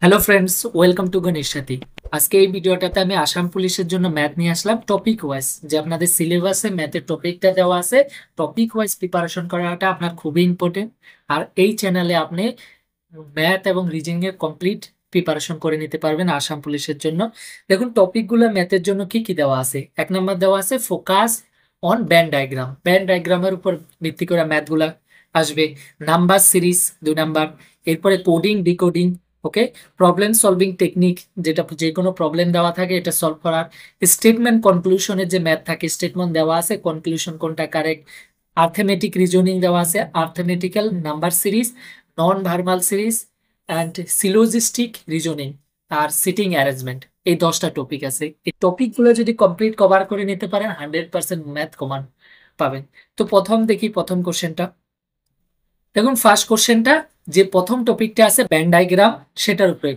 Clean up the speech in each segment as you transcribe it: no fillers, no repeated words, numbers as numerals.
Hello friends, welcome to Ganesh সাথী। আজকে এই ভিডিওটাতে আমি আসাম পুলিশের জন্য ম্যাথ নিয়ে আসলাম টপিক ওয়াইজ। যে আপনাদের সিলেবাসে ম্যাথের টপিকটা দেওয়া আছে, টপিক ওয়াইজ প্রিপারেশন করাটা আপনার খুবই ইম্পর্টেন্ট। আর এই চ্যানেলে আপনি ম্যাথ এবং রিজনিং এর কমপ্লিট প্রিপারেশন করে নিতে পারবেন আসাম পুলিশের জন্য। দেখুন টপিকগুলো ম্যাথের জন্য কি কি দেওয়া আছে। এক নম্বর দেওয়া আছে focus on band diagram. Band ডায়াগ্রামের উপর ভিত্তি করে ম্যাথগুলা আসবে। Number series 2 number. এরপরে কোডিং ডিকোডিং, ওকে। প্রবলেম সলভিং টেকনিক, যেটা যে কোনো প্রবলেম দেওয়া থাকে এটা সলভ করার। স্টেটমেন্ট কনক্লুশনের যে ম্যাথ থাকে, স্টেটমেন্ট দেওয়া আছে, কনক্লুশন কোনটা কারেক্ট। আর্থমেটিক রিজনিং দেওয়া আছে, arithmetical number series, non verbal series and syllogistic reasoning আর সিটিং অ্যারেঞ্জমেন্ট। এই 10টা টপিক আছে। এই টপিকগুলো যদি কমপ্লিট কভার করে নিতে পারেন 100% ম্যাথ কমান পাবেন। তো প্রথম দেখি প্রথম কোশ্চেনটা। দেখুন ফার্স্ট কোশ্চেনটা, যে প্রথম টপিকটা আছে ব্যান্ড ডায়াগ্রাম, সেটার উপরে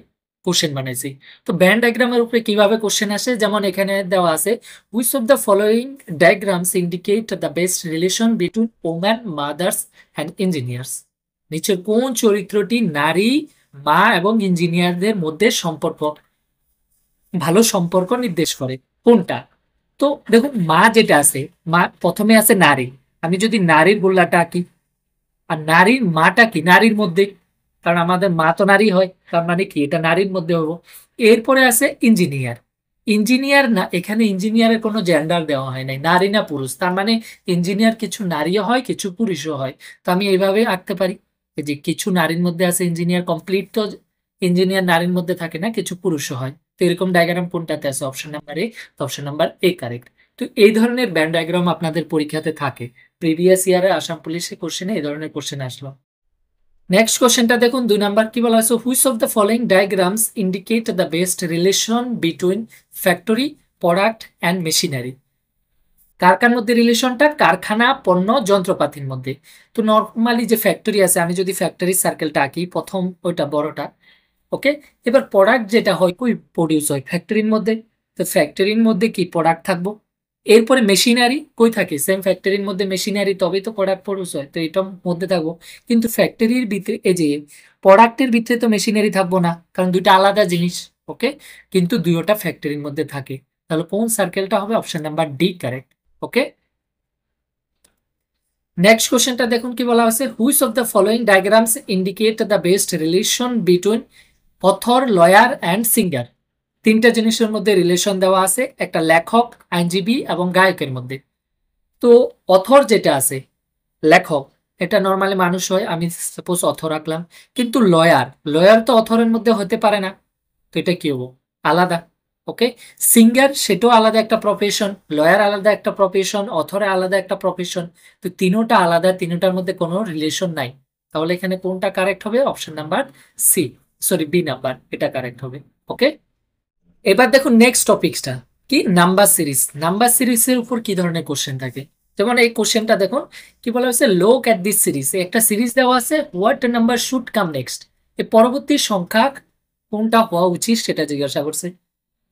কোশ্চেন বানাইছি। তো ব্যান্ড ডায়াগ্রামের উপরে কিভাবে কোশ্চেন আসে, যেমন এখানে দেওয়া আছে which of the following diagrams indicate the best relation between woman mother's and engineers. নিচের কোন চরিত্রটি নারী, মা এবং ইঞ্জিনিয়ারদের মধ্যে সম্পর্ক, ভালো সম্পর্ক নির্দেশ করে, কোনটা? তো দেখুন মা যেটা আছে, মা প্রথমে আছে নারী। আমি যদি নারীর গোল্লাটা আঁকি, আর নারীর মাটা কি নারীর মধ্যে, কারণ আমাদের মা তো নারী হয়, তার মানে কি এটা নারীর মধ্যে হবো। এরপরে আছে ইঞ্জিনিয়ার। ইঞ্জিনিয়ার না, এখানে ইঞ্জিনিয়ারের কোনো জেন্ডার দেওয়া হয় নাই, নারী না পুরুষ, তার মানে ইঞ্জিনিয়ার কিছু নারীও হয় কিছু পুরুষও হয়। তো আমি এইভাবে আঁকতে পারি, এই যে কিছু নারীর মধ্যে আছে ইঞ্জিনিয়ার, কমপ্লিট তো ইঞ্জিনিয়ার নারীর মধ্যে থাকে না, কিছু পুরুষও হয়। তো এরকম ডায়াগ্রাম কোনটাতে আছে? Option number A. তো অপশন নাম্বার এ কারেক্ট। তো এই ধরনের ব্যান্ড ডায়াগ্রাম আপনাদের পরীক্ষাতে থাকে। প্রিভিয়াস ইয়ারে আসাম পুলিশের কোশ্চেনে এই ধরনের কোশ্চেন আসলো। নেক্সট কোশ্চেনটা দেখুন 2 নাম্বার, কি বলা হয়েছে which of the following diagrams indicate the best relation between factory, product and machinery. কার কার মধ্যে রিলেশনটা? কারখানা, পণ্য, যন্ত্রপাতির মধ্যে। তো নর্মালি যে ফ্যাক্টরি আছে, আমি যদি ফ্যাক্টরি সার্কেলটা আঁকি, প্রথম ওইটা বড়টা, ওকে। এবার প্রোডাক্ট যেটা হয় কই প্রডিউস হয়? ফ্যাক্টরির মধ্যে। তো ফ্যাক্টরির মধ্যে কি প্রোডাক্ট থাকবো। এরপরে মেশিনারি কই থাকে? সেম ফ্যাক্টরির মধ্যে মেশিনারি, তবেই তো প্রোডাক্ট প্রডিউস হয়, তো এটার মধ্যে থাকবো। কিন্তু ফ্যাক্টরির ভিতরে এই যে প্রোডাক্টের ভিতরে তো মেশিনারি থাকবো না, কারণ দুইটা আলাদা জিনিস, ওকে। কিন্তু দুইটা ফ্যাক্টরির মধ্যে থাকে। তাহলে কোন সার্কেলটা হবে? অপশন নাম্বার ডি কারেক্ট, ওকে। নেক্সট কোশ্চেনটা দেখুন কি বলা হয়েছে which of the following diagrams indicate the best relation between author, law and singer. তিনটা জিনিসের মধ্যে রিলেশন দেওয়া আছে, একটা লেখক, আইনজীবী এবং গায়কের মধ্যে। তো অথর যেটা আছে, লেখক, এটা নর্মালি মানুষ হয়, আমি সাপোজ অথর রাখলাম। কিন্তু লয়ার, লয়ার তো অথরের মধ্যে হতে পারে না, তো এটা কি হবো? আলাদা, ওকে। সিঙ্গার, সেটাও আলাদা একটা প্রফেশন, লয়ার আলাদা একটা প্রফেশন, অথরে আলাদা একটা প্রফেশন। তো তিনোটা আলাদা, তিনোটার মধ্যে কোনো রিলেশন নাই। তাহলে এখানে কোনটা কারেক্ট হবে? Option number C, sorry B number, এটা কারেক্ট হবে, ওকে। এবার দেখুন নেক্সট টপিকসটা কি, নাম্বার সিরিজ। নাম্বার সিরিজের উপর কি ধরনের কোশ্চেন থাকে? যেমন এই কোশ্চেনটা দেখুন কি বলা হয়েছে, লোক অ্যাট দিস সিরিজ। একটা সিরিজ দেওয়া আছে, what number should come next. এই পরবর্তী সংখ্যা কোনটা হওয়া উচিত সেটা জিজ্ঞাসা করছে।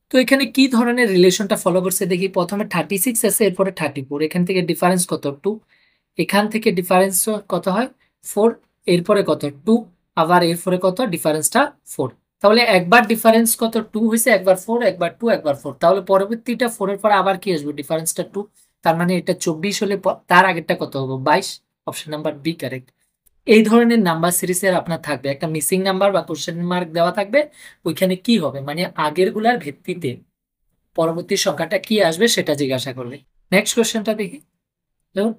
তো এখানে কি ধরনের রিলেশনটা ফলো করছে দেখি। প্রথমে 36 আছে, এরপরে 34, এখান থেকে ডিফারেন্স কত? 2। এখান থেকে ডিফারেন্স কত হয়? 4। এরপরে কত? 2। আবার এরপরে কত? ডিফারেন্সটা 4। তাহলে একবার ডিফারেন্স কত? 2 হয়েছে, একবার 4, একবার 2, একবার 4। তাহলে পরবর্তীটা 4 এর পরে আবার কি আসবে? ডিফারেন্সটা 2। তার মানে এটা 24 হলে তার আগেরটা কত হবে? 22। Option number B correct. এই ধরনের নাম্বার সিরিজের আপনার থাকবে একটা মিসিং নাম্বার বা কোশ্চেন মার্ক দেওয়া থাকবে। ওইখানে কি হবে, মানে আগের গুলার ভিত্তিতে পরবর্তী সংখ্যাটা কি আসবে সেটা জিজ্ঞাসা করবে। নেক্সট কোশ্চেনটা দেখি। দেখুন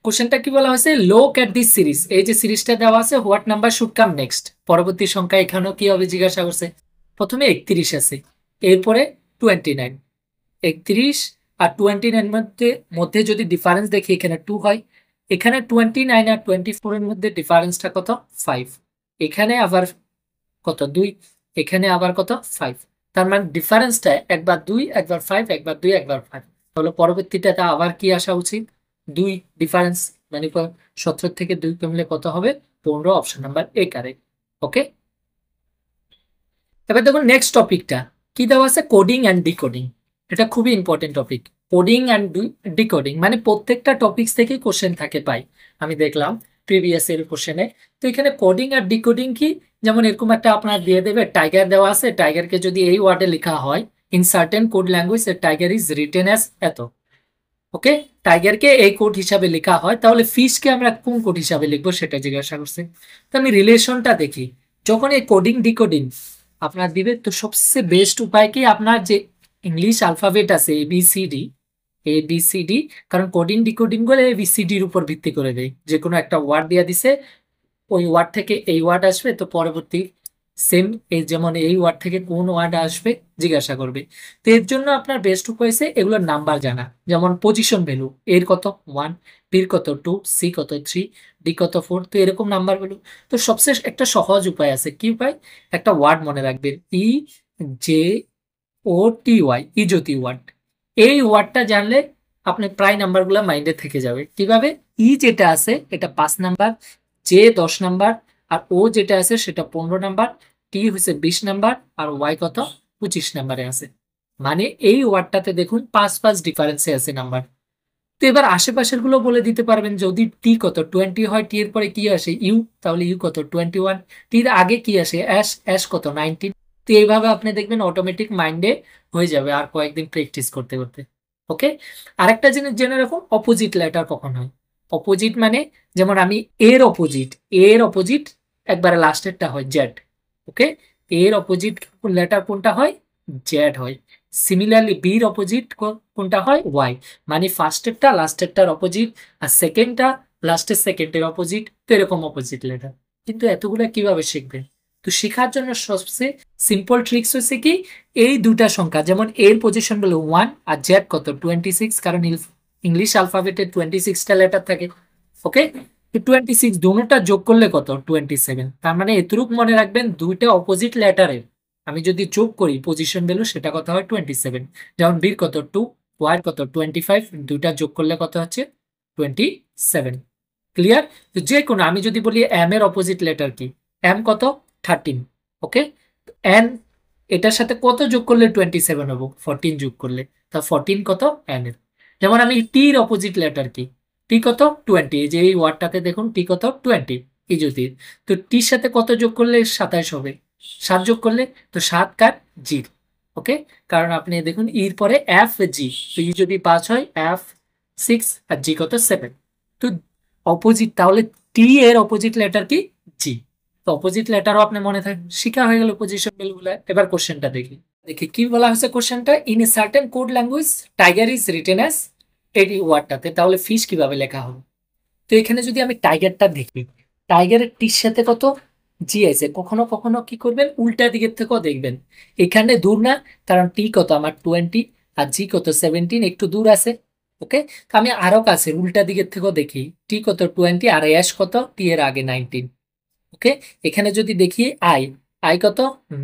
কোশ্চেনটা কি বলা হয়েছে, লোক এট দিস সিরিজ। এই যে সিরিজটা দেওয়া আছে, what number should come next, পরবর্তী সংখ্যা এখানেও কি হবে জিজ্ঞাসা করছে। প্রথমে 31 আছে, এরপরে 29। 31 আর 29 মধ্যে মধ্যে যদি ডিফারেন্স দেখি, এখানে 2 হয়। এখানে 29 আর 24 এর মধ্যে ডিফারেন্সটা কত? 5। এখানে আবার কত? 2। এখানে আবার কত? 5। তার মানে ডিফারেন্সটা একবার 2, একবার 5, একবার 2, একবার 5। তাহলে পরবর্তীটা আবার কি আসা উচিত? 2 ডিফারেন্স, মানে 17 থেকে 2 কমলে কত হবে? 15। অপশন নাম্বার এ কারেক্ট, ওকে। এবার দেখুন নেক্সট টপিকটা কি দেওয়া আছে, কোডিং অ্যান্ড ডিকোডিং। এটা খুবই important topic. Coding and decoding মানে প্রত্যেকটা টপিকস থেকে কোশ্চেন থাকে পাই, আমি দেখলাম প্রিভিয়াস এর কোশ্চেনে। তো এখানে কোডিং আর ডিকোডিং কি, যেমন এরকম একটা আপনার দিয়ে দেবে, টাইগার দেওয়া আছে, টাইগারকে যদি এই ওয়ার্ডে লেখা হয় in certain code language tiger is written as এত, ওকে, টাইগারকে এই কোড হিসাবে লেখা হয়, তাহলে ফিশকে আমরা কোন কোড হিসাবে লিখবো সেটা জিজ্ঞাসা করছে। তো আমি রিলেশনটা দেখি, যখন এই কোডিং ডিকোডিং আপনার দিবে, তো সবচেয়ে বেস্ট উপায় কি, আপনার যে ইংলিশ আলফাবেট আছে এবিসিডি, এবিসিডি, কারণ কোডিং ডিকোডিং গুলো এবিসিডির উপর ভিত্তি করে দেয়, যে কোনো একটা ওয়ার্ড দিয়ে দিছে, ওই ওয়ার্ড থেকে এই ওয়ার্ড আসবে, তো পরবর্তী সেম এই যেমন এই ওয়ার্ড থেকে কোন ওয়ার্ড আসবে জিজ্ঞাসা করবে। তো এর জন্য আপনার বেস্ট উপায় হচ্ছে এগুলোর নাম্বার জানা, যেমন পজিশন ভ্যালু এর কত 1, বির কত 2, সি কত 3, ডি কত 4, তো এরকম নাম্বার ভ্যালু। তো সবচেয়ে একটা সহজ উপায় আছে, কি উপায়, একটা ওয়ার্ড মনে রাখবেন, E J O T Y, ইজতি ওয়ার্ড। এই ওয়ার্ডটা জানলে আপনি প্রায় নাম্বারগুলো মাইন্ডে থেকে যাবে। কিভাবে, ই যেটা আছে এটা 5 নাম্বার, জে 10 নাম্বার, আর ও যেটা আছে সেটা 15 নাম্বার, টি হচ্ছে 20 নাম্বার, আর ওয়াই কত 25 নাম্বারে আছে। মানে এই ওয়ার্ডটাতে দেখুন 5 5 ডিফারেন্সে আছে নাম্বার। তো এবার আশেপাশের গুলো বলে দিতে পারবেন, যদি টি কত 20 হয়, টি এর পরে কি আসে ইউ, তাহলে ইউ কত 21, টির আগে কি আসে অ্যাশ, অ্যাশ কত 19। তো এইভাবে আপনি দেখবেন অটোমেটিক মাইন্ডে হয়ে যাবে আর কয়েকদিন প্র্যাকটিস করতে করতে। ওকে, আরেকটা জিনিস জেনে রাখুন, অপোজিট লেটার কখন হয়। অপোজিট মানে, যেমন আমি এর অপোজিট, এর অপোজিট একবারে লাস্টেরটা হয় জেড, ওকে, এর অপোজিট লেটার কোনটা হয়, জেড হয়। সিমিলারলি বির অপোজিট কোনটা হয়, ওয়াই। মানে ফার্স্টেরটা লাস্টেরটার অপোজিট, আর সেকেন্ডটা লাস্টের সেকেন্ডের অপোজিট, তো এরকম অপোজিট লেটার। কিন্তু এতগুলো কিভাবে শিখবেন, তো শেখার জন্য সবচেয়ে সিম্পল ট্রিক্স হচ্ছে কি, এই দুটা সংখ্যা, যেমন এর পজিশন বলে 1 আর জেড কত 26, কারণ ইংলিশ অ্যালফাবেটে 26টা লেটার থাকে, ওকে, 26 দুটোটা যোগ করলে কত 27। তার মানে এতটুকু মনে রাখবেন, দুইটা অপোজিট লেটারের আমি যদি যোগ করি পজিশন ভ্যালু, সেটা কত হয় 27। যেমন বির কত 2, ওয়ার কত 25, দুইটা যোগ করলে কত হচ্ছে 27। ক্লিয়ার। তো যে কোনো, আমি যদি বলি এম এর অপোজিট লেটার কি, এম কত 13, ওকে, এন এটার সাথে কত যোগ করলে 27 হবো, 14 যোগ করলে, তা 14 কত এন এর। যেমন আমি টির অপোজিট লেটার কি, টি কত 20, এই যে এই ওয়ার্ডটাতে দেখুন টি কত 20, এই যদি, তো টির সাথে কত যোগ করলে 27 হবে, 7 যোগ করলে, তো 7 কার জি, ওকে, কারণ আপনি দেখুন ইর পরে এফ জি, তো ই যদি 5 হয়, এফ 6, আর জি কত 7, তো অপোজিট, তাহলে টি এর অপোজিট লেটার কি, জি। তো অপোজিট লেটারও আপনি মনে থাকবে, শিখা হয়ে গেল পজিশন ভ্যালুগুলো। এবার কোশ্চেনটা দেখি, দেখি কি বলা হয়েছে কোশ্চেনটা, in a certain code language tiger is written as, এই ওয়ার্ডটাতে, তাহলে ফিশ কিভাবে লেখা হবে। তো এখানে যদি আমি টাইগারটা দেখি, টাইগারের টির সাথে কত জি আছে, কখনো কখনো কি করবেন উল্টা দিকের থেকেও দেখবেন, এখানে দূর না, কারণ টি কত আমার 20 আর জি কত 17, একটু দূর আছে, ওকে, তো আমি আরো কাছে উল্টা দিকের থেকেও দেখি, টি কত 20 আর অ্যাশ কত টি এর আগে 19, ওকে, এখানে যদি দেখি আই, আই কত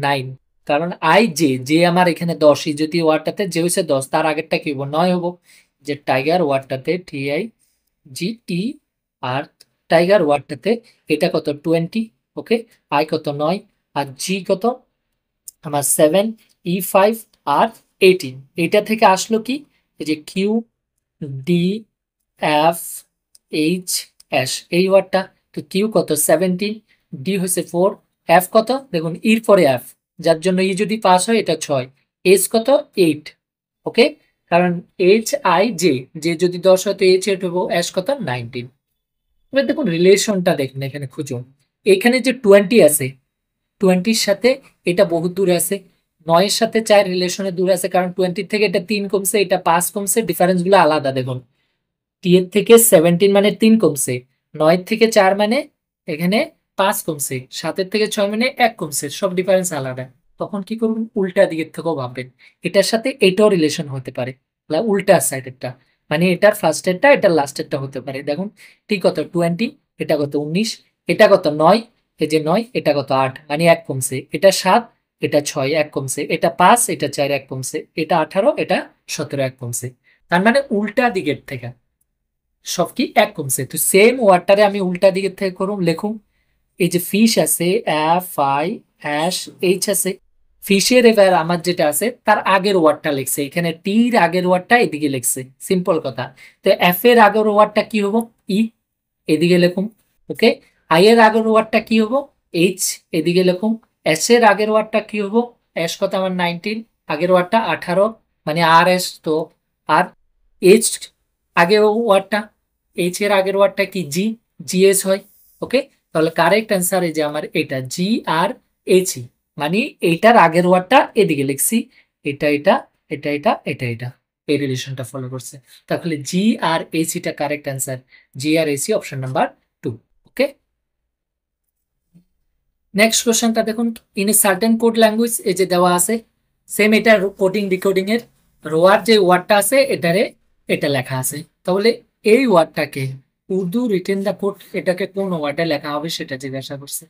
9, কারণ আই জে, যে আমার এখানে 10, যদি ওয়ার্ডটাতে যে হয়েছে 10, তার আগেরটা কি হবো 9 হবো, যে টাইগার ওয়ার্ডটাতে টি আই জি টি, আর টাইগার ওয়ার্ডটাতে এটা কত 20, ওকে, আই কত 9, আর জি কত আমার 7, ই 5, আর 18, এটা থেকে আসলো কি, এই যে Q D F H S, এই ওয়ার্ডটা, তো কিউ কত 17, ডি হচ্ছে 4, এফ কত দেখুন ইর পরে এফ, যার জন্য ই যদি পাস হয় এটা 6, এইচ কত 8, ওকে, কারণ এইচ আই জে, যে যদি 10 হয় তো এইচ 8 হবো, এস কত 19। এবার দেখুন রিলেশনটা দেখুন, এখানে খুঁজুন, এখানে যে 20 আছে, 20-র সাথে এটা বহুত দূরে আছে, 9-এর সাথে 4 রিলেশনে দূরে আছে, কারণ 20 থেকে এটা 3 কমছে, এটা 5 কমছে, ডিফারেন্স গুলো আলাদা দেখুন, টি এর থেকে 17 মানে 3 কমছে, 9 থেকে 4 মানে এখানে 5 কমছে, 7-এর থেকে 6 মানে 1 কমছে, সব ডিফারেন্স আলাদা। তখন কি করবেন, উল্টা দিকের থেকেও ভাববেন, এটার সাথে এটাও রিলেশন হতে পারে, উল্টা সাইডেরটা, মানে এটার ফার্স্টেরটা এটার লাস্টেরটা হতে পারে। দেখুন টি কত 20, এটা কত 19, এটা কত 9, এই যে 9, এটা কত 8, মানে 1 কমছে, এটা 7, এটা 6, 1 কমছে, এটা 5, এটা 4, 1 কমছে, এটা 18, এটা 17, 1 কমছে, তার মানে উল্টা দিকের থেকে সব কি 1 কমছে। তো সেম ওয়ার্ডটারে আমি উল্টা দিকের থেকে করুন, লিখুন, এই যে ফিশ আছে এফ আই হ্যাশ এইচ আছে, ফিশের এবার আমার যেটা আছে তার আগের ওয়ার্ডটা লিখছে, এখানে টির আগের ওয়ার্ডটা এদিকে লিখছে, সিম্পল কথা। তো এফ এর আগের ওয়ার্ডটা কি হবো ই, এদিকে লিখুন, ওকে, আই এর আগের ওয়ার্ডটা কি হবো এইচ এদিকে লিখুন, এস এর আগের ওয়ার্ডটা কি হবো, এস কত আমার 19, আগের ওয়ার্ডটা 18, মানে আর এস, তো আর এইচ আগের ওয়ার্ডটা, এইচ এর আগের ওয়ার্ডটা কি জি, জিএস হয়। ওকে, তাহলে কারেক্ট অ্যান্সার এই যে আমার এটা জি আর এইচ, মানে এইটার আগের ওয়ার্ডটা এদিকে লিখছি, এটা এটা এটা এটা এটা এটা, এই রিলেশনটা ফলো করছে। তাহলে জি আর এসিটা কারেক্ট অ্যান্সার, জি আর এসি অপশন নাম্বার 2। ওকে, নেক্সট কোশ্চেনটা দেখুন, in a certain code language, এই যে দেওয়া আছে সেম, এটা কোডিং ডিকোডিং এর রোয়ার যে ওয়ার্ডটা আছে এটারে এটা লেখা আছে, তাহলে এই ওয়ার্ডটাকে উর্দু রিটেন দ্য কোড, এটাকে কোন ওয়ার্ডে লেখা হবে সেটা জিজ্ঞাসা করছে।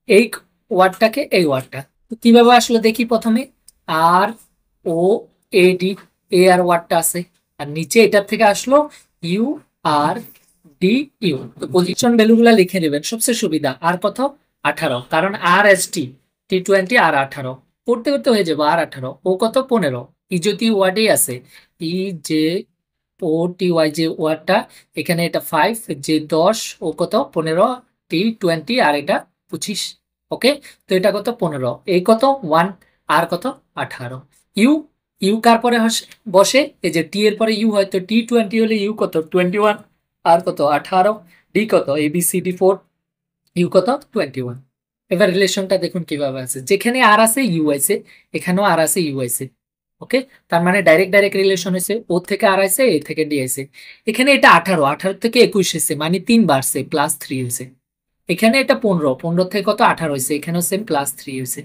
এই ওয়ার্ডটাকে, এই ওয়ার্ডটা তো কিভাবে আসলে দেখি, প্রথমে আর ও এ ডি, এ আর ওয়ার্ডটা আছে, আর নিচে এটার থেকে আসলো ইউ আর ডি ইউ, তো পজিশন ভ্যালুগুলা লিখে নেবেন সবচেয়ে সুবিধা। আর কত 18, কারণ আর এস টি টি20 আর 18 করতে করতে হয়ে যাবো, আর 18, ও কত 15, ই যদি ওয়ার্ডেই আছে, ই যে ও টি ওয়াই যে ওয়ার্ডটা, এখানে এটা 5, যে 10, ও কত 15, টি20 আর এটা 25। ওকে, তো এটা কত 15, এই কত 1, আর কত 18, ইউ, ইউ কার পরে বসে, এই যে টি এর পরে ইউ হয়, তো টি20 হলে ইউ কত 21, আর কত 18, ডি কত A B C D 4, you কত 21। এবার রিলেশনটা দেখুন কিভাবে আছে, যেখানে আর আছে ইউ আইছে, এখানেও আর আছে ইউ আইছে। ওকে, তার মানে ডাইরেক্ট ডাইরেক্ট রিলেশন হয়েছে, ও থেকে আর আইছে, এ থেকে ডি আইছে। এখানে এটা 18, 18 থেকে 21 হয়েছে, মানে 3 বাড়ছে, +3 হয়েছে। এখানে এটা 15, 15 থেকে কত 18 হয়েছে, এখানেও সেম +3 হয়েছে।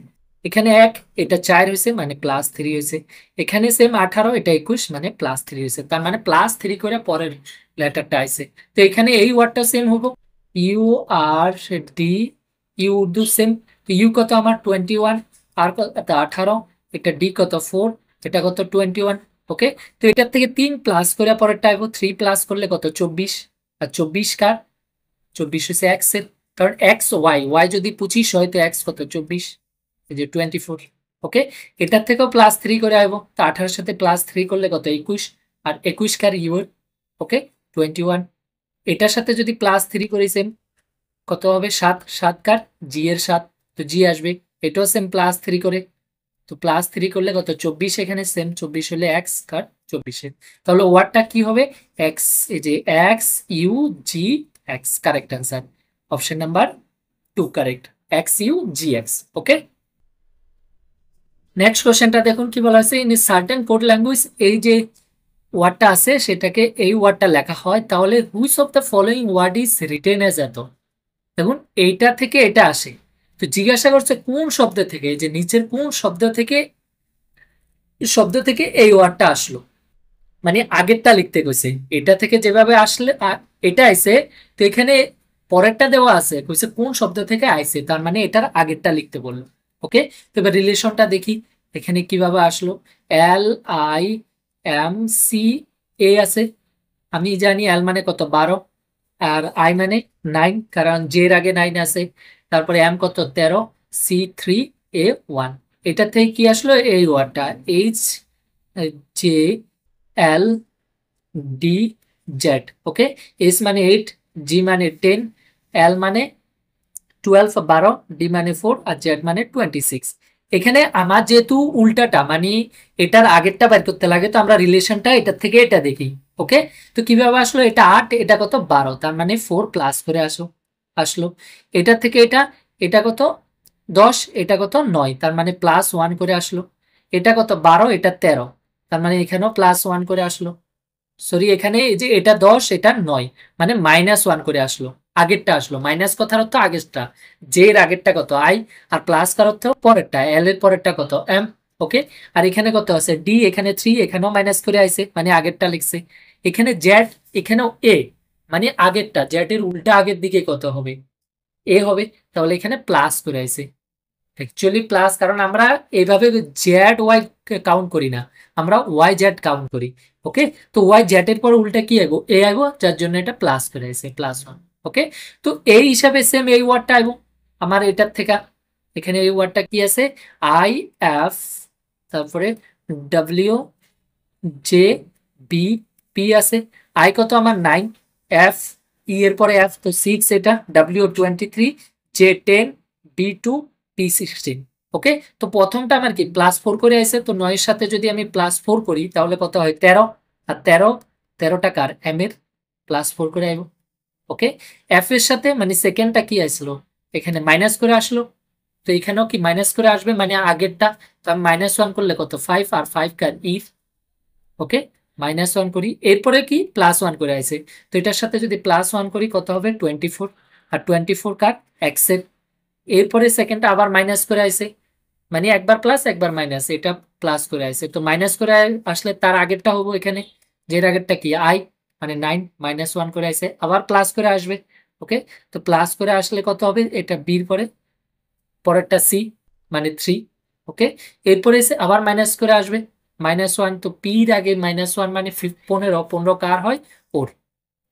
এখানে 1, এটা 4 হয়েছে, মানে +3 হয়েছে। এখানে সেম 18, এটা 21, মানে +3 হয়েছে, তার মানে +3 করে পরের লেটারটা আইছে। তো এখানে এই ওয়ার্ডটা সেম হবো, U R D, U Urdu same, তো ইউ কত আমার 21, আর কত 18, এটা ডি কত 4, এটা কত 21। ওকে, তো এটার থেকে 3 প্লাস করে পরেরটা আইবো, 3 প্লাস করলে কত 24, আর 24 কার 24 হচ্ছে এক্স এর, কারণ এক্স ওয়াই, ওয়াই যদি 25 হয় তো এক্স কত 24, এই যে 24। ওকে, এটার থেকেও +3 করে আইবো, তো 18 সাথে +3 করলে কত 21, আর 21 কার ইউর, ওকে 21। এটার সাথে যদি +3 করি সেম, কত হবে 7, 7 কার জি এর 7, তো জি আসবে। এটাও সেম +3 করে, তো +3 করলে কত 24, এখানে সেম 24 হলে এক্স কার 24 এর, তাহলে ওয়ার্ডটা কি হবে এক্স, এই যে X U G X, correct answer option number 2 correct, X U G X. Okay, next কোশ্চেনটা দেখুন কি বলা আছে, ইন সার্টেন কোড ল্যাঙ্গুয়েজ, এই যে ওয়ার্ডটা আছে সেটাকে এই ওয়ার্ডটা লেখা হয়, তাহলে which of the following word is written as এত, দেখুন এইটা থেকে এটা আসে, তো জিজ্ঞাসা করছে কোন শব্দ থেকে, এই যে নিচের কোন শব্দ থেকে এই ওয়ার্ডটা আসলো, মানে আগেরটা লিখতে কইছে, এটা থেকে যেভাবে আসলে এটা আইছে, তো এখানে পরেরটা দেওয়া আছে, কইছে কোন শব্দ থেকে আইছে, তার মানে এটার আগেরটা লিখতে বললো। ওকে, তো এবার রিলেশনটা দেখি, এখানে কিভাবে আসলো, এল আই এম সি এ আছে, আমি জানি এল মানে কত 12, আর আই মানে 9, কারণ জে এর আগে 9 আছে, তারপরে এম কত 13, সি 3, এ 1, এটা থেকে কি আসলো এই ওয়ার্ডটা H J L D Z. Okay, S মানে 8, জি মানে 10, এল মানে 12 12, ডি মানে 4, আর জেড মানে 26। এখানে আমার যেহেতু উল্টাটা, মানে এটার আগেরটা বের করতে লাগে, তো আমরা রিলেশনটা এটার থেকে এটা দেখি। ওকে, তো কিভাবে আসলো, এটা 8, এটা কত 12, তার মানে 4 প্লাস করে আসলো। এটার থেকে এটা, এটা কত 10, এটা কত 9, তার মানে +1 করে আসলো। এটা কত 12, এটা 13, তার মানে এখানেও +1 করে আসলো। সরি, এখানে এই যে এটা 10, এটা 9, মানে -1 করে আসলো, আগেরটা আসলো, মাইনাস কথার অর্থ আগেরটা, জে এর আগেরটা কত আই, আর প্লাস কার অর্থ পরেরটা, এল এর পরেরটা কত এম। ওকে, আর এখানে কত আছে ডি, এখানে 3, এখানেও মাইনাস করে আইছে, মানে আগেরটা লিখছে। এখানে জেড, এখানেও এ, মানে আগেরটা, জেড এর উল্টা আগের দিকে কত হবে এ হবে, তাহলে এখানে প্লাস করে আইছে, অ্যাকচুয়ালি প্লাস, কারণ আমরা এইভাবে জেড ওয়াই কাউন্ট করি না, আমরা ওয়াই জেড কাউন্ট করি। ওকে, তো ওয়াই জেড এর পর উল্টা কি আইবো এ আইবো, যার জন্য এটা প্লাস করে আছে +1। ওকে, তো এই হিসাবে সেম এই ওয়ার্ডটা আইবো আমার এটার থেকে, এখানে এই ওয়ার্ডটা কি আছে আই এফ, তারপরে ডব্লিউ জে বি পি আছে, আই কত আমার 9, এফ ই এর পরে এফ তো 6, এটা ডাব্লিউ 23, J10 B2 P16। ওকে, তো প্রথমটা আমার কি +4 করে আছে, তো 9 এর সাথে যদি আমি +4 করি তাহলে কত হয় 13, আর 13টা কার m এর +4 করে আইব। ওকে, f এর সাথে মানে সেকেন্ডটা কি আসলো এখানে মাইনাস করে আসলো, তো এখানেও কি মাইনাস করে আসবে মানে আগেরটা, তো আমি -1 করলে কত 5, আর 5 কার ইফ। ওকে, -1 করি, এরপরে কি +1 করে আছে, তো এটার সাথে যদি +1 করি কত হবে 24, আর 24 কার এক্সের। এরপরে সেকেন্ডটা আবার মাইনাস করে আছে, মানে একবার প্লাস একবার মাইনাস, এটা প্লাস করে আছে, তো মাইনাস করে আসলে তার আগেরটা হবো এখানে, যে আগেরটা কি আই মানে 9, -1 করে আছে, আবার প্লাস করে আসবে। ওকে, তো প্লাস করে আসলে কত হবে, এটা বির পরে পরেরটা সি মানে 3। ওকে, এরপরে এসে আবার মাইনাস করে আসবে -1, তো পির আগে -1 মানে 15, 15 কার হয় ওর।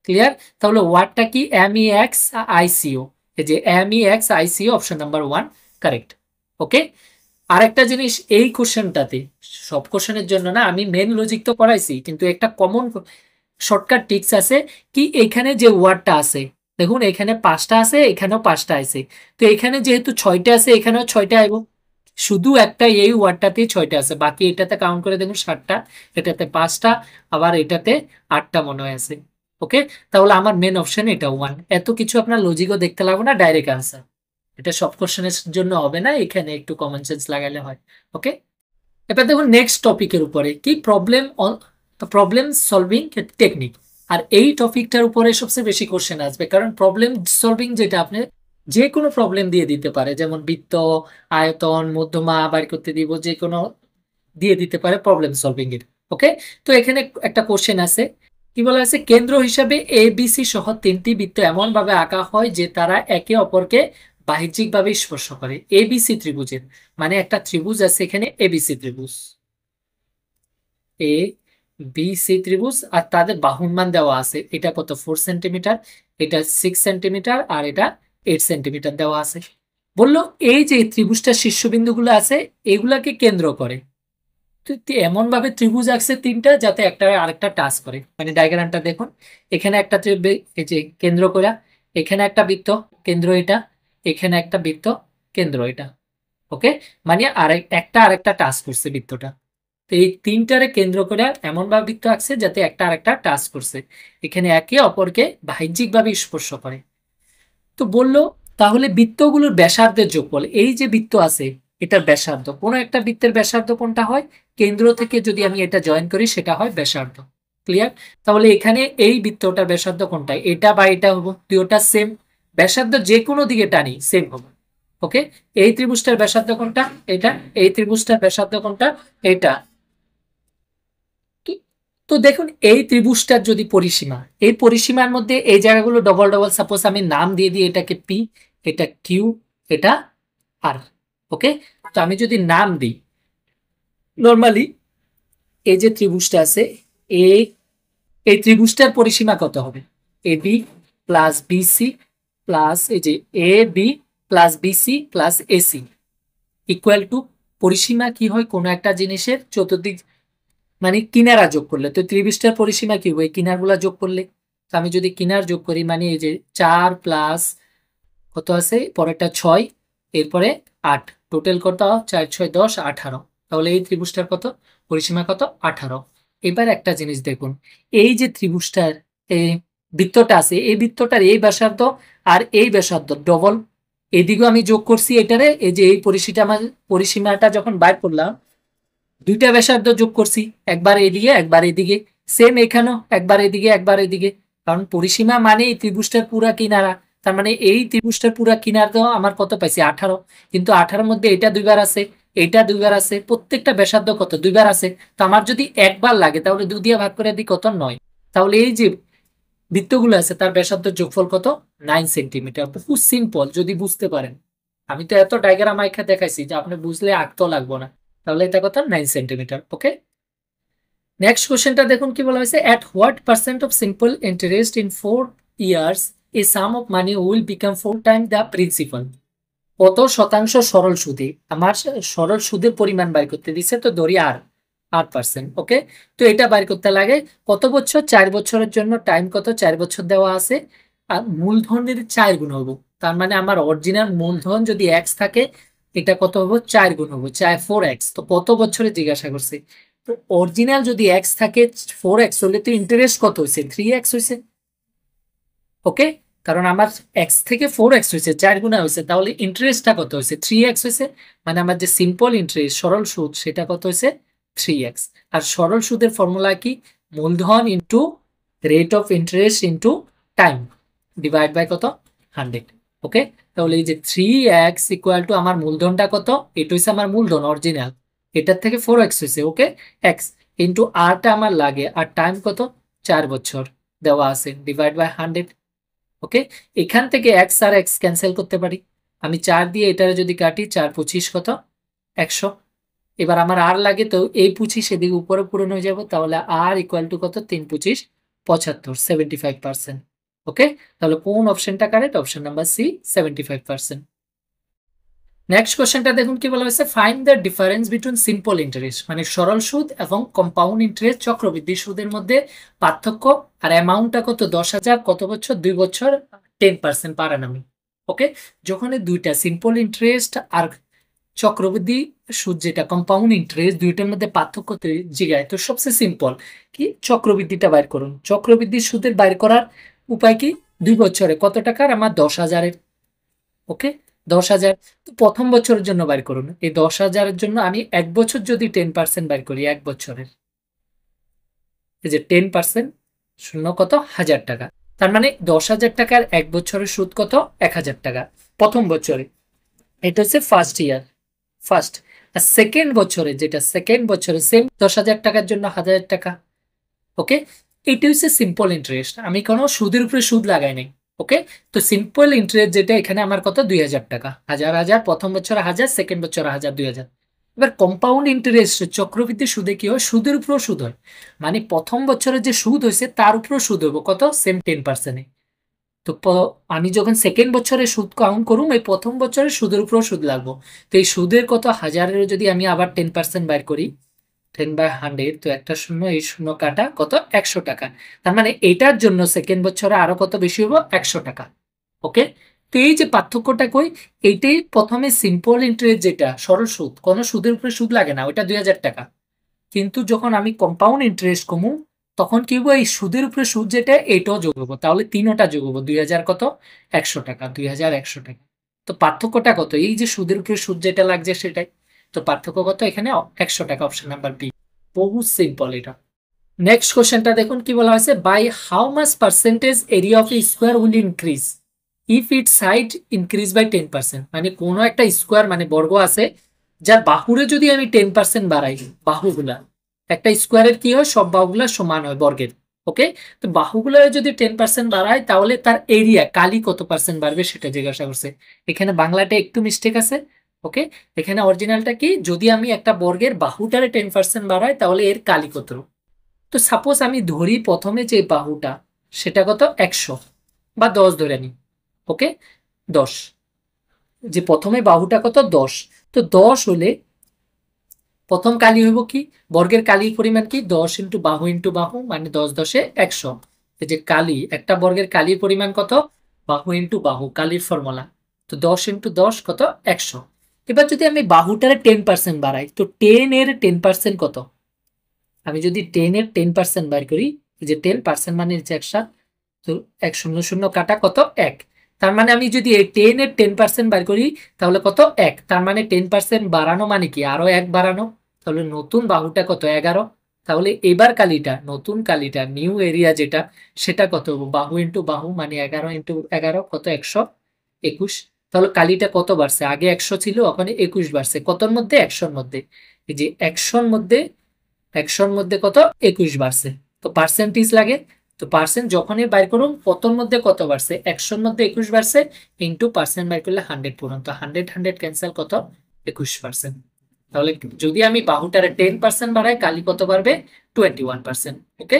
ক্লিয়ার, তাহলে ওয়ার্ডটা কি MEX ICO, এই যে MEX ICO option number 1 correct. Okay, আরেকটা জিনিস এই কোশ্চেনটাতে, সব কোশ্চেনের জন্য না, আমি মেন লজিক তো করাইছি, কিন্তু একটা কমন শর্টকাট টিপস আছে কি, এখানে যে ওয়ার্ডটা আছে দেখুন এখানে 5টা আছে, এখানেও 5টা আছে, তো এখানে যেহেতু 6টা আছে এখানেও 6টা আইব, শুধু একটা এই ওয়ার্ডটাতেই 6টা আছে, বাকি এটাতে কাউন্ট করে দেখুন 7টা, এটাতে 5টা, আবার এটাতে 8টা মনে হয় আছে। ওকে, তাহলে আমার মেন অপশন এটা 1, এত কিছু আপনার লজিকও দেখতে লাগবে না, ডাইরেক্ট আনসার। এটা সব কোশ্চেনের জন্য হবে না, এখানে একটু কমন সেন্স লাগালে হয়। ওকে, এবার দেখুন নেক্সট টপিকের উপরে কি প্রবলেম সলভিং টেকনিক, আর এই টপিকটার উপরে সবচেয়ে বেশি কোশ্চেন আসবে, কারণ প্রবলেম সলভিং যেটা আপনি যে কোনো প্রবলেম দিয়ে দিতে পারে, যেমন বৃত্ত, আয়তন, মধ্যমা বাড়ি করতে দিব, যে কোনো দিয়ে দিতে পারে প্রবলেম সলভিং এর। ওকে, তো এখানে একটা কোশ্চেন আছে, কি বলা আছে, কেন্দ্র হিসাবে ABC সহ 3টি বৃত্ত এমন ভাবে আঁকা হয় যে তারা একে অপরকে বাহ্যিকভাবে স্পর্শ করে। ABC ত্রিভুজের মানে একটা ত্রিভুজ আছে এখানে ABC ত্রিভুজ, ABC ত্রিভুজ, আর তাদের বাহুর মান দেওয়া আছে, এটা কত 4 সেন্টিমিটার, এটা 6 সেন্টিমিটার, আর এটা 8 সেন্টিমিটার দেওয়া আছে। বললো এই যে ত্রিভুজটার শীর্ষবিন্দুগুলো আছে এগুলাকে কেন্দ্র করে, তো এমন ভাবে ত্রিভুজ আঁকছে 3টা যাতে একটা আরেকটা টাচ করে, মানে ডায়াগ্রামটা দেখুন, এখানে একটা এই যে কেন্দ্র করা, এখানে একটা বৃত্ত কেন্দ্র এটা, এখানে একটা বৃত্ত কেন্দ্র এটা। ওকে, মানে একটা আরেকটা টাচ করছে বৃত্তটা, তো এই 3টারে কেন্দ্র করে এমন ভাবে বৃত্ত আঁকছে যাতে একটা আরেকটা টাচ করছে, এখানে একে অপরকে বাহ্যিকভাবে স্পর্শ করে। তো বললো তাহলে বৃত্তগুলোর ব্যাসার্ধের যোগফল, এই যে বৃত্ত আছে এটার ব্যাসার্ধ, কোনো একটা বৃত্তের ব্যাসার্ধ কোনটা হয়, কেন্দ্র থেকে যদি আমি এটা জয়েন করি সেটা হয় ব্যাসার্ধ। ক্লিয়ার, তাহলে এখানে এই বৃত্তটার ব্যাসার্ধ কোনটা, এটা বা এটা হবো, দুটোটা সেম, ব্যাসার্ধ যে কোনো দিকে টানি সেম হবে। ওকে, এই ত্রিভুজটার ব্যাসার্ধ কোনটা, এটা, এই ত্রিভুজটার ব্যাসার্ধ কোনটা, এটা। তো তো দেখুন এই ত্রিভুজটার যদি পরিসীমা, এই পরিসীমার মধ্যে এই জায়গাগুলো ডবল ডবল, সাপোজ আমি নাম দিয়ে দিই, এটাকে পি, এটা কিউ, এটা আর। ওকে, তো আমি যদি নাম দিই নর্মালি, এই যে ত্রিভুজটা আছে এ, এই ত্রিভুজটার পরিসীমা কত হবে, AB প্লাস BC প্লাস এই যে AB plus BC plus AC equal to, পরিসীমা কি হয় কোনো একটা জিনিসের চতুর্দিক মানে কিনারা যোগ করলে, তো ত্রিভুজটার পরিসীমা কি হবে কিনারগুলা যোগ করলে, তো আমি যদি কিনার যোগ করি মানে এই যে 4 প্লাস কত আছে পরেরটা 6, এরপরে 8, টোটাল কত 4 6 10 18, তাহলে এই ত্রিভুজটার কত পরিসীমা কত 18। এবার একটা জিনিস দেখুন, এই যে ত্রিভুজটার এই বৃত্তটা আছে এই বৃত্তটার এই ব্যাসার্ধ আর এই ব্যাসার্ধ ডবল, এদিকেও আমি যোগ করছি এটারে, এই যে এই পরিসীমাটা যখন বাইর করলাম দুইটা ব্যাসার্ধ যোগ করছি, একবার এদিকে একবার এদিকে, সেম এখানেও একবার এদিকে একবার এদিকে, কারণ পরিসীমা মানে এই ত্রিভুজটার পুরা কিনারা, তার মানে এই ত্রিভুজটার পুরা কিনার তো আমার কত পাইছি 18, কিন্তু 18 মধ্যে এটা দুইবার আছে, এটা দুইবার আছে, প্রত্যেকটা ব্যাসার্ধ কত দুইবার আছে, তো আমার যদি একবার লাগে তাহলে 2 দিয়ে ভাগ করে দিই কত 9, তাহলে এই যে বৃত্তগুলো আছে তার ব্যাসার্ধ যোগফল কত 9 সেন্টিমিটার। খুব সিম্পল যদি বুঝতে পারেন, আমি তো এত ডায়াগ্রাম আঁকা দেখাইছি যে আপনি বুঝলে আঁকতেও লাগবো না, তাহলে এটা কত 9 সেন্টিমিটার। ওকে, নেক্সট কোশ্চেনটা দেখুন কি বলা হয়েছে, at what percent of simple interest in 4 years a sum of money will become 4 time the principal, কত শতাংশ সরল সুদে, আমার সরল সুদের পরিমাণ বাইর করতে দিচ্ছে, তো ধরি 8%। ওকে, তো এটা বাইর করতে লাগে কত বছর, 4 বছরের জন্য, টাইম কত 4 বছর দেওয়া আছে, আর মূলধনের 4 গুণ হবো, তার মানে আমার অরিজিনাল মূলধন যদি এক্স থাকে, এটা কত হবো, 4 গুণ হবো, 4x। তো কত বছরে জিজ্ঞাসা করছে, তো অরিজিনাল যদি এক্স থাকে 4x হলে তো ইন্টারেস্ট কত হয়েছে, 3x হয়েছে। ওকে, কারণ আমার এক্স থেকে 4x হয়েছে, 4 গুণা হয়েছে, তাহলে ইন্টারেস্টটা কত হয়েছে, 3x হয়েছে। মানে আমার যে সিম্পল ইন্টারেস্ট সরল সুদ সেটা কত হয়েছে, 3x। আর সরল সুদের ফর্মুলা কি, মূলধন into rate of interest into time divide by কত, 100। ওকে, তাহলে এই যে 3x ইকুয়াল টু আমার মূলধনটা কত, এটা হচ্ছে আমার মূলধন অরিজিনাল, এটার থেকে 4x হয়েছে। ওকে, এক্স ইন্টু আরটা আমার লাগে, আর টাইম কত, 4 বছর দেওয়া আছে, ডিভাইড বাই 100। ওকে, এখান থেকে এক্স আর এক্স ক্যান্সেল করতে পারি, আমি 4 দিয়ে এটারে যদি কাটি, 4 25 কত, 100। এবার আমার আর লাগে, তো এই 25 এদিকে উপরে পূরণ হয়ে যাবো, তাহলে আর ইকুয়াল টু কত, 3 25 75, 75%। ওকে, তাহলে কোন অপশনটা correct, option number C, 75%। Next কোশ্চেনটা দেখুন কি বলা হয়েছে, find the difference between simple interest মানে সরল সুদ এবং কম্পাউন্ড ইন্টারেস্ট চক্রবৃদ্ধি সুদের মধ্যে পার্থক্য, আর অ্যামাউন্টটা কত, 10,000, কত বছর, 2 বছর, 10% পার annum। ওকে, যখন এই দুইটা সিম্পল ইন্টারেস্ট আর চক্রবৃদ্ধি সুদ যেটা কম্পাউন্ড ইন্টারেস্ট, দুইটার মধ্যে পার্থক্য জিগায়, তো সবচেয়ে সিম্পল কি, চক্রবৃদ্ধিটা বাইর করুন। চক্রবৃদ্ধি সুদের বাইর করার উপায় কি, 2 বছরে কত টাকার, আমার 10,000-এর। ওকে, 10,000, তো প্রথম বছরের জন্য বাইর করুন। এই 10,000-এর জন্য আমি 1 বছর যদি 10% বাইর করি, 1 বছরের এই যে 10% শূন্য কত, 1,000 টাকা। তার মানে 10,000 টাকার 1 বছরের সুদ কত, 1,000 টাকা প্রথম বছরে। এটা হচ্ছে ফার্স্ট ইয়ার, ফার্স্ট। আর সেকেন্ড বছরে, যেটা সেকেন্ড বছরে সেম 10,000 টাকার জন্য 1,000 টাকা। ওকে, এটা হচ্ছে সিম্পল ইন্টারেস্ট, আমি কোনো সুদের উপরে সুদ লাগাই নাই। ওকে, তো সিম্পল ইন্টারেস্ট যেটা এখানে আমার কত, 2,000 টাকা, হাজার হাজার, প্রথম বছর 1,000, সেকেন্ড বছর 1,000, 2,000। এবার কম্পাউন্ড ইন্টারেস্ট চক্রবৃদ্ধি সুদে কি হয়, সুদের উপরেও সুদ হয়, মানে প্রথম বছরে যে সুদ হয়েছে তার উপরেও সুদ হইব কত, সেম 10%। তো আমি যখন সেকেন্ড বছরে সুদ কাউন্ট করুম, এই প্রথম বছরে সুদের উপরেও সুদ লাগবো। তো এই সুদের কত, হাজারের যদি আমি আবার 10% বাইর করি, 10/100, তো একটা শূন্য, এই শূন্য কাটা কত, 100 টাকা। তার মানে এটার জন্য সেকেন্ড বছরে আরো কত বেশি হবো, 100 টাকা। ওকে, তো এই যে পার্থক্যটা কই, এইটাই প্রথমে সিম্পল ইন্টারেস্ট যেটা সরল সুদ, কোনো সুদের উপরে সুদ লাগে না, ওইটা 2,000 টাকা। কিন্তু যখন আমি কম্পাউন্ড ইন্টারেস্ট কমু, তখন কি হবো, এই সুদের উপরে সুদ যেটা, এটাও যোগ হবো, তাহলে তিনটা যোগ হবো, 2,000 কত, 100 টাকা, 2,100 টাকা। তো পার্থক্যটা কত, এই যে সুদের উপরে সুদ যেটা লাগছে সেটাই। তো পার্থক্য কত এখানে, 100 টাকা, অপশন নাম্বার বি। বহু সিম্পল এটা। নেক্সট কোশ্চেনটা দেখুন কি বলা হয়েছে, by how much percentage area of square will increase if it side increase by 10%। মানে কোনো একটা স্কোয়ার মানে বর্গ আছে, যার বাহুরে যদি আমি 10% বাড়াই, বাহুগুলা, একটা স্কোয়ারের কি হয়, সব বাহুগুলা সমান হয় বর্গের। ওকে, তো বাহুগুলা যদি 10% বাড়ায়, তাহলে তার এরিয়া কালি কত পার্সেন্ট বাড়বে সেটা জিজ্ঞাসা করছে। এখানে বাংলাটা একটু মিস্টেক আছে। ওকে, এখানে অরিজিনালটা কি, যদি আমি একটা বর্গের বাহুটারে 10% বাড়াই, তাহলে এর কালি কত। তো সাপোজ আমি ধরি প্রথমে যে বাহুটা সেটা কত, 100 বা 10 ধরে নিই। ওকে, 10, যে প্রথমে বাহুটা কত, 10। তো 10 হলে প্রথম কালি হইব কি, বর্গের কালির পরিমাণ কি, 10 ইন্টু বাহু ইন্টু বাহু, মানে 10 10 100। এই যে কালি, একটা বর্গের কালির পরিমাণ কত, বাহু ইন্টু বাহু, কালির ফর্মুলা। তো 10 ইন্টু 10 কত, 100। এবার যদি আমি বাহুটারে 10% বাড়াই, তো 10 এর 10% কত, আমি যদি 10 এর 10% বার করি, এই যে 10% মানে হচ্ছে 100, তো 1 শূন্য শূন্য কাটা কত, 1। তার মানে আমি যদি এই 10 এর 10% বার করি, তাহলে কত, 1। তার মানে 10% বাড়ানো মানে কি, আরো 1 বাড়ানো, তাহলে নতুন বাহুটা কত, 11। তাহলে এবার কালিটা, নতুন কালিটা, নিউ এরিয়া যেটা, সেটা কত, বাহু ইন্টু বাহু, মানে 11 ইন্টু 11 কত, 121। তাহলে কালিটা কত বাড়ছে, আগে 100 ছিল, ওখানে 21 বাড়ছে, কতর মধ্যে, 100-র মধ্যে। এই যে 100-র মধ্যে, 100-র মধ্যে কত, 21 বাড়ছে। তো পার্সেন্টেজ লাগে, তো পার্সেন্ট যখনই বাইর করুন, কতর মধ্যে কত বাড়ছে, 100-র মধ্যে 21 বাড়ছে, ইন্টু পার্সেন্ট বাইর করলে 100 পূরণ, তো 100 100 ক্যান্সেল, কত, 21%। তাহলে যদি আমি বাহুটারে 10% বাড়াই, কালি কত বাড়বে, 21%। ওকে,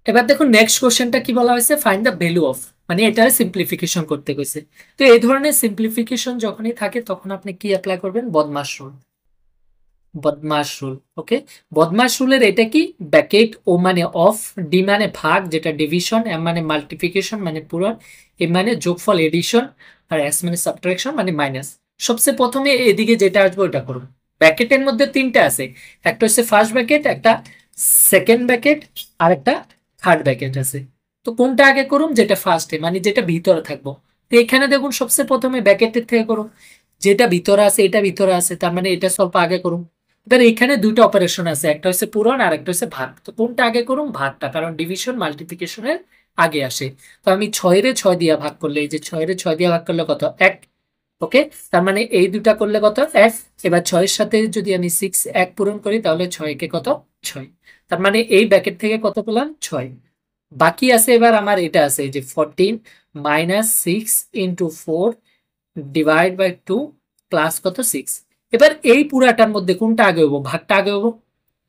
এবার দেখুন নেক্সট কোশ্চেনটা কি বলা হয়েছে, ফাইন্ড দ্য ভ্যালু অফ, মানে এটার সিম্পলিফিকেশন করতে কইছে। তো এই ধরনের সিম্পলিফিকেশন যখনই থাকে, তখন আপনি কি অ্যাপ্লাই করবেন, বদমাশ রুল, বদমাশ রুল। ওকে, বদমাশ রুলের এটা কি, ব্র্যাকেট, ও মানে অফ, ডি মানে ভাগ যেটা ডিভিশন, এম মানে মাল্টিপ্লিকেশন মানে পূরণ, এম মানে যোগফল এডিশন, আর এস মানে সাবট্রাকশন মানে মাইনাস। সবচেয়ে প্রথমে এদিকে যেটা আসবে ওটা করুন। ব্র্যাকেটের মধ্যে তিনটা আছে, একটা হচ্ছে ফার্স্ট ব্র্যাকেট, একটা সেকেন্ড ব্র্যাকেট, আর একটা থার্ড ব্র্যাকেট আছে। তো কোনটা আগে করুন? যেটা ফার্স্টে মানে যেটা ভিতরে থাকবো। তো এখানে দেখুন সবচেয়ে প্রথমে ব্র্যাকেটের থেকে করুন, যেটা ভিতরে আছে এটা ভিতরে আছে, তার মানে এটা স্বল্প আগে করুন। এবার এখানে দুইটা অপারেশন আছে, একটা হচ্ছে পূরণ আর একটা হচ্ছে ভাগ। তো কোনটা আগে করুন? ভাগটা, কারণ ডিভিশন মাল্টিপ্লিকেশনের আগে আসে। তো আমি 6 দিয়ে ভাগ করলে, এই যে 6 দিয়ে ভাগ করলে কত? 1। ওকে, তার মানে এই দুটা করলে কত? 1। এবার 6-এর সাথে যদি আমি 6 পূরণ করি তাহলে 6 কে কত? 6। তার মানে এই ব্র্যাকেট থেকে কত পেলাম? 6। বাকি আছে এবার আমার এটা আছে, এই যে 14 মাইনাস 6 × 4 ডিভাইড বাই 2 প্লাস কত? 6। এবার এই পুরাটার মধ্যে কোনটা আগে হবো? ভাগটা আগে হবো।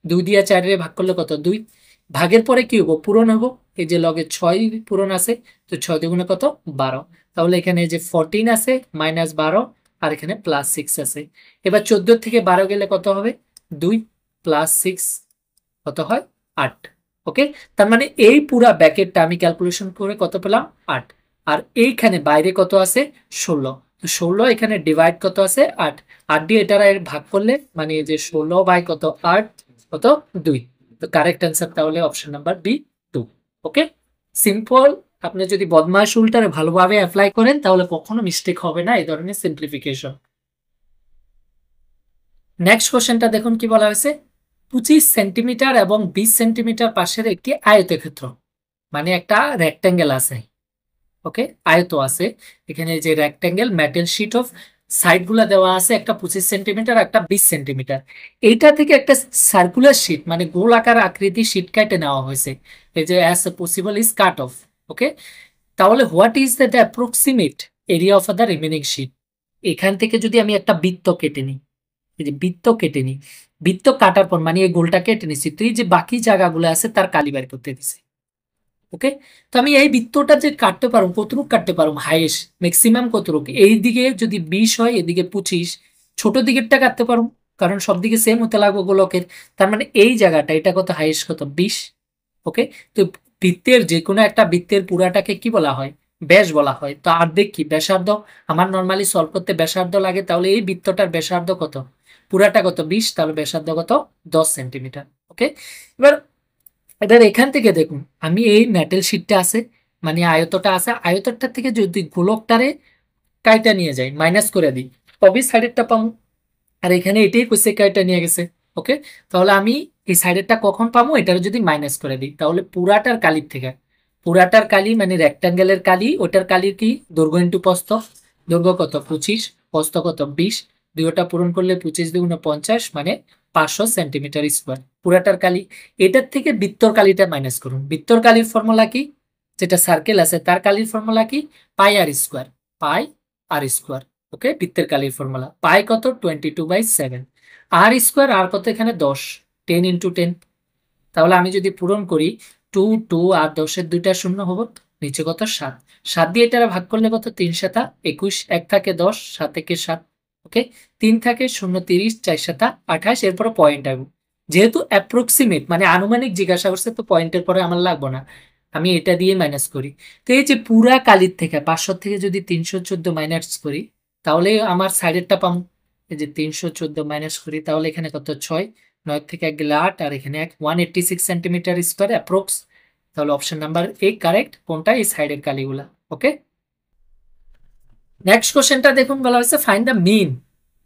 2 দিয়ে 4 ভাগ করলে কত? 2। ভাগের পরে কি হবো? পূরণ হবো। এই যে লগে 6 পূরণ আছে, তো 6 দুগুণে কত? 12। তাহলে এখানে যে 14 আছে মাইনাস 12, আর এখানে প্লাস 6 আছে। এবার 14 থেকে 12 গেলে কত হবে? 2 প্লাস 6 কত হয়? 8। ওকে, তার মানে এই পুরা ব্র্যাকেটটা আমি ক্যালকুলেশন করে কত পেলাম? 8। আর এইখানে বাইরে কত আছে? 16। তো 16 এখানে ডিভাইড কত আছে? 8। 8 দিয়ে এটা ভাগ করলে মানে যে 16 বাই কত? 8 কত? 2। তো কারেক্ট অ্যান্সার তাহলে অপশন নাম্বার বি, 2। ওকে, সিম্পল। আপনি যদি বদমাশ রুলটারে ভালোভাবে অ্যাপ্লাই করেন তাহলে কখনো মিস্টেক হবে না এই ধরনের সিম্পলিফিকেশন। নেক্সট কোশ্চেনটা দেখুন কি বলা হয়েছে। 25 সেন্টিমিটার এবং 20 সেন্টিমিটার পাশের একটি আয়তক্ষেত্র, মানে একটা রেক্ট্যাঙ্গেল আছে। ওকে, আয়ত আছে। এখানে যে rectangle metal sheet of side গুলা দেওয়া আছে, একটা 25 সেন্টিমিটার, একটা 20 সেন্টিমিটার। এইটা থেকে একটা সার্কুলার শিট মানে গোল আকার আকৃতি শিট কেটে নেওয়া হয়েছে। এই যে as possible is cut off. Okay, তাহলে what is the approximate area of the remaining sheet? এখান থেকে যদি আমি একটা বৃত্ত কেটে নিই, এই যে বৃত্ত কেটে নিই, বৃত্ত কাটার পর মানে এই গোলটা কেটে নিচ্ছি, তো এই যে বাকি জায়গাগুলো আছে তার কালি বের করতে দিছি। ওকে, তো আমি এই বৃত্তটা যে কাটতে পারবো, কতটুক কাটতে পারবো? হাইয়েস্ট ম্যাক্সিমাম কতটুক? এই দিকে যদি 20 হয়, এদিকে 25, ছোট দিকেরটা কাটতে পারবো, কারণ সব দিকে সেম হতে লাগবে গোলকের। তার মানে এই জায়গাটা এটা কত? হাইয়েস্ট কত? 20। ওকে, তো বৃত্তের যে কোনো একটা বৃত্তের পুরাটাকে কি বলা হয়? ব্যাস বলা হয়। তো অর্ধেক কি? ব্যাসার্ধ। আমার নর্মালি সলভ করতে ব্যাসার্ধ লাগে, তাহলে এই বৃত্তটার ব্যাসার্ধ কত? পুরাটা কত? 20, তাহলে ব্যাসার্ধ কত? 10 সেন্টিমিটার। ওকে, এবার এবার এখান থেকে দেখুন, আমি এই মেটাল শিটটা আছে মানে আয়তটা আছে, আয়তটা থেকে যদি গোলকটারে কাইটা নিয়ে যাই, মাইনাস করে দিই, তবেই সাইডেরটা পাবো। আর এখানে এটাই কইছে কাইটা নিয়ে গেছে। ওকে, তাহলে আমি এই সাইডেরটা কখন পাবো? এটার যদি মাইনাস করে দিই, তাহলে পুরাটার কালির থেকে, পুরাটার কালি মানে রেক্টাঙ্গেলের কালি, ওটার কালির কি? দৈর্ঘ্য ইন্টু প্রস্থ। দৈর্ঘ্য কত? 25, প্রস্থ কত? 20। দুইটা পূরণ করলে 25 দুগুণে 50 মানে 500 সেন্টিমিটার স্কোয়ার পুরাটার কালি। এটার থেকে বৃত্তর কালিটা মাইনাস করুন। বৃত্তর কালির ফর্মুলা কি? যেটা সার্কেল আছে তার কালির ফর্মুলা কি? পাই আর স্কোয়ার। পাই আর স্কোয়ার। ওকে, বৃত্তের কালির ফর্মুলা পাই কত? 22/7। আর স্কোয়ার, আর কত এখানে? 10, 10 × 10। তাহলে আমি যদি পূরণ করি 2 2 আর 10-এর দুইটা শূন্য হবো, নিচে কত? 7। 7 দিয়ে এটা ভাগ করলে কত? 3 7 21, 1 থাকে 10, 7 একে 7। ওকে, 3 থাকে 0 30, 4 7 28, এরপরে পয়েন্ট আসবো। যেহেতু অ্যাপ্রক্সিমেট মানে আনুমানিক জিজ্ঞাসা করছে, তো পয়েন্টের পরে আমার লাগবো না, আমি এটা দিয়ে মাইনাস করি। তো এই যে পুরা কালির থেকে 500 থেকে যদি 314 মাইনাস করি, তাহলে আমার সাইডেরটা পাবো। এই যে 314 মাইনাস করি, তাহলে এখানে কত? 6। 9 থেকে 1 গেলে 8, আর এখানে 186 সেন্টিমিটার স্কোয়ার অ্যাপ্রক্স। তাহলে অপশন নাম্বার এ কারেক্ট। কোনটা? এই সাইডের কালিগুলা। ওকে, নেক্সট কোশ্চেনটা দেখুন, বলা হয়েছে ফাইন্ড দ্য মিন।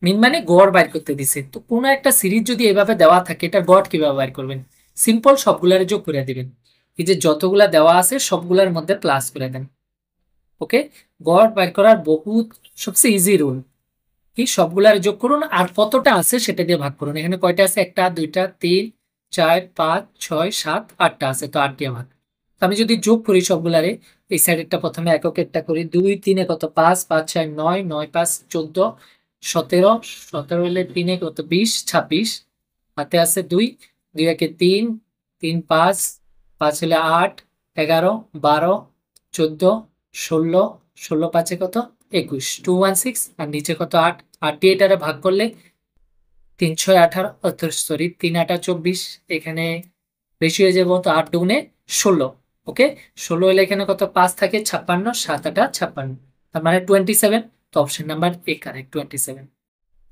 মিন মানে গড় বাইর করতে দিছে। তো কোনো একটা সিরিজ যদি এভাবে দেওয়া থাকে, এটা গড় কিভাবে বাইর করবেন? সিম্পল, সবগুলারে যোগ করে দিবেন। এই যে যতগুলা দেওয়া আছে সবগুলার মধ্যে প্লাস করে দেন। ওকে, গড় বাইর করার বহুত সবচেয়ে ইজি রুল কি? সবগুলার যোগ করুন আর কতটা আছে সেটা দিয়ে ভাগ করুন। এখানে কয়টা আছে? 1 2 3 4 5 6 7 8টা আছে, তো 8 দিয়ে ভাগ। তো আমি যদি যোগ করি সবগুলারে, এই সাইডেরটা প্রথমে এককেরটা করি, 2 3 কত? 5 5 4 9 9 5 14 17 17 হলে 3 কত? 20 26, হাতে আছে 2 2 একে 3 3 5 5 হলে 8 11 12 14 16 16 5 কত? 21, 216, আর নিচে কত? 8। 8 দিয়ে এটারে ভাগ করলে 3 6 18, সরি 3 8 24, এখানে বেশি হয়ে যাবো, তো 8 2 16। ওকে, 16 হলে এখানে কত 5 থাকে 56, 7 8 56, তার মানে 27। তো অপশন নাম্বার এ কারেক্ট, 27।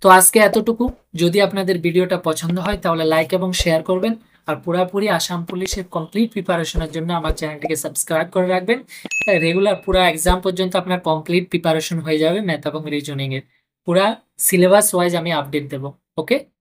তো আজকে এতটুকু। যদি আপনাদের ভিডিওটা পছন্দ হয় তাহলে লাইক এবং শেয়ার করবেন, আর পুরাপুরি আসাম পুলিশের কমপ্লিট প্রিপারেশনের জন্য আমার চ্যানেলটিকে সাবস্ক্রাইব করে রাখবেন। তাই রেগুলার পুরা এক্সাম পর্যন্ত আপনার কমপ্লিট প্রিপারেশন হয়ে যাবে ম্যাথ এবং রিজনিং এর। পুরা সিলেবাস ওয়াইজ আমি আপডেট দেব। ওকে।